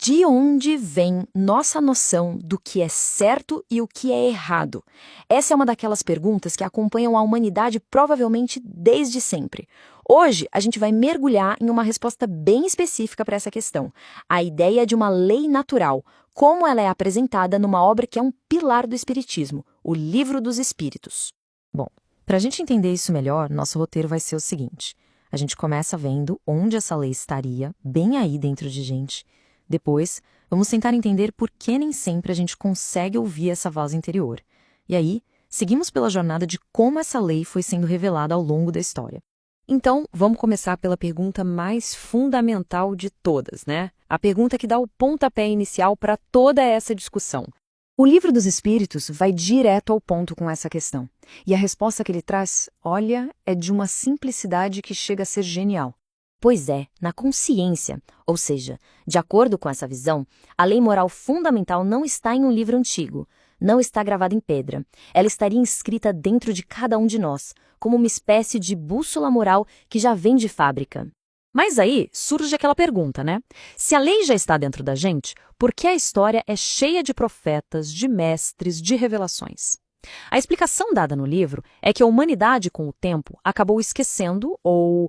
De onde vem nossa noção do que é certo e o que é errado? Essa é uma daquelas perguntas que acompanham a humanidade provavelmente desde sempre. Hoje, a gente vai mergulhar em uma resposta bem específica para essa questão: a ideia de uma lei natural, como ela é apresentada numa obra que é um pilar do Espiritismo, o Livro dos Espíritos. Bom, para a gente entender isso melhor, nosso roteiro vai ser o seguinte: a gente começa vendo onde essa lei estaria, bem aí dentro de gente. Depois, vamos tentar entender por que nem sempre a gente consegue ouvir essa voz interior. E aí, seguimos pela jornada de como essa lei foi sendo revelada ao longo da história. Então, vamos começar pela pergunta mais fundamental de todas, né? A pergunta que dá o pontapé inicial para toda essa discussão. O Livro dos Espíritos vai direto ao ponto com essa questão. E a resposta que ele traz, olha, é de uma simplicidade que chega a ser genial. Pois é, na consciência, ou seja, de acordo com essa visão, a lei moral fundamental não está em um livro antigo, não está gravada em pedra. Ela estaria inscrita dentro de cada um de nós, como uma espécie de bússola moral que já vem de fábrica. Mas aí surge aquela pergunta, né? Se a lei já está dentro da gente, por que a história é cheia de profetas, de mestres, de revelações? A explicação dada no livro é que a humanidade, com o tempo, acabou esquecendo ou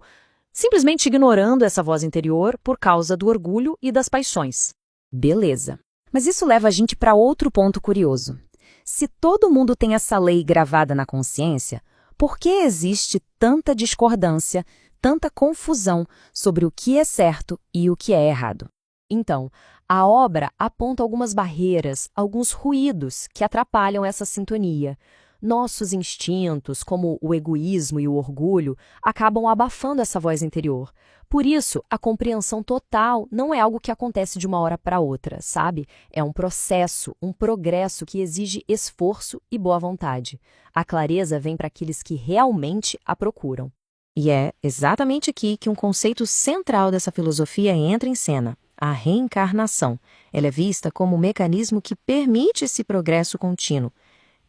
simplesmente ignorando essa voz interior por causa do orgulho e das paixões. Beleza. Mas isso leva a gente para outro ponto curioso. Se todo mundo tem essa lei gravada na consciência, por que existe tanta discordância, tanta confusão sobre o que é certo e o que é errado? Então, a obra aponta algumas barreiras, alguns ruídos que atrapalham essa sintonia. Nossos instintos, como o egoísmo e o orgulho, acabam abafando essa voz interior. Por isso, a compreensão total não é algo que acontece de uma hora para outra, sabe? É um processo, um progresso que exige esforço e boa vontade. A clareza vem para aqueles que realmente a procuram. E é exatamente aqui que um conceito central dessa filosofia entra em cena: a reencarnação. Ela é vista como um mecanismo que permite esse progresso contínuo.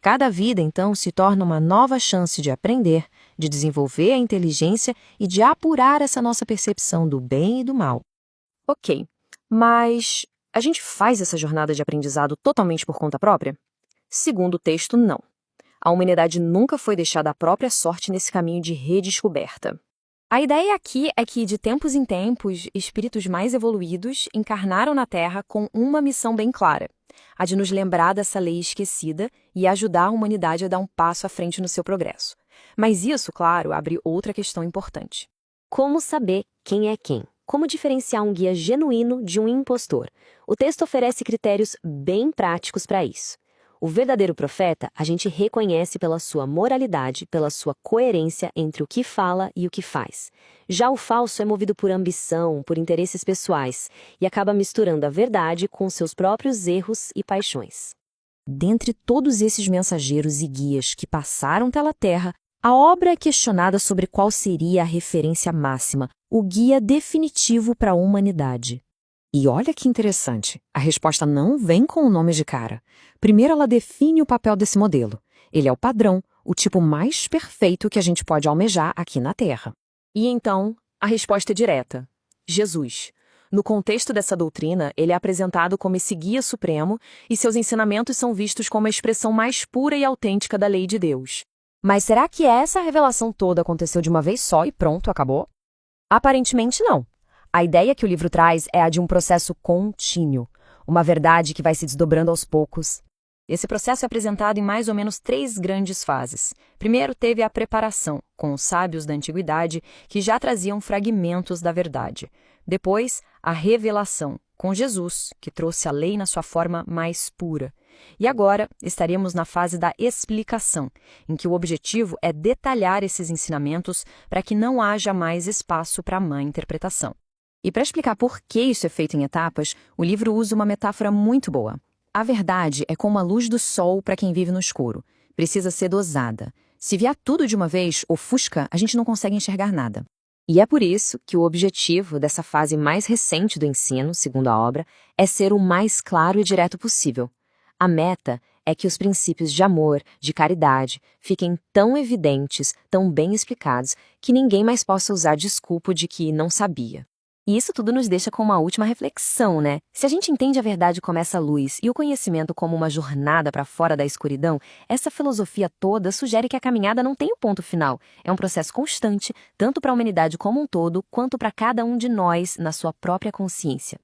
Cada vida, então, se torna uma nova chance de aprender, de desenvolver a inteligência e de apurar essa nossa percepção do bem e do mal. Ok, mas a gente faz essa jornada de aprendizado totalmente por conta própria? Segundo o texto, não. A humanidade nunca foi deixada à própria sorte nesse caminho de redescoberta. A ideia aqui é que, de tempos em tempos, espíritos mais evoluídos encarnaram na Terra com uma missão bem clara: a de nos lembrar dessa lei esquecida e ajudar a humanidade a dar um passo à frente no seu progresso. Mas isso, claro, abre outra questão importante. Como saber quem é quem? Como diferenciar um guia genuíno de um impostor? O texto oferece critérios bem práticos para isso. O verdadeiro profeta a gente reconhece pela sua moralidade, pela sua coerência entre o que fala e o que faz. Já o falso é movido por ambição, por interesses pessoais, e acaba misturando a verdade com seus próprios erros e paixões. Dentre todos esses mensageiros e guias que passaram pela Terra, a obra é questionada sobre qual seria a referência máxima, o guia definitivo para a humanidade. E olha que interessante, a resposta não vem com o nome de cara. Primeiro ela define o papel desse modelo. Ele é o padrão, o tipo mais perfeito que a gente pode almejar aqui na Terra. E então, a resposta é direta: Jesus. No contexto dessa doutrina, ele é apresentado como esse guia supremo e seus ensinamentos são vistos como a expressão mais pura e autêntica da lei de Deus. Mas será que essa revelação toda aconteceu de uma vez só e pronto, acabou? Aparentemente não. A ideia que o livro traz é a de um processo contínuo, uma verdade que vai se desdobrando aos poucos. Esse processo é apresentado em mais ou menos 3 grandes fases. Primeiro teve a preparação, com os sábios da antiguidade que já traziam fragmentos da verdade. Depois, a revelação, com Jesus, que trouxe a lei na sua forma mais pura. E agora estaremos na fase da explicação, em que o objetivo é detalhar esses ensinamentos para que não haja mais espaço para má interpretação. E para explicar por que isso é feito em etapas, o livro usa uma metáfora muito boa. A verdade é como a luz do sol para quem vive no escuro. Precisa ser dosada. Se vier tudo de uma vez, ofusca, a gente não consegue enxergar nada. E é por isso que o objetivo dessa fase mais recente do ensino, segundo a obra, é ser o mais claro e direto possível. A meta é que os princípios de amor, de caridade, fiquem tão evidentes, tão bem explicados, que ninguém mais possa usar desculpa de que não sabia. E isso tudo nos deixa com uma última reflexão, né? Se a gente entende a verdade como essa luz e o conhecimento como uma jornada para fora da escuridão, essa filosofia toda sugere que a caminhada não tem um ponto final. É um processo constante, tanto para a humanidade como um todo, quanto para cada um de nós na sua própria consciência.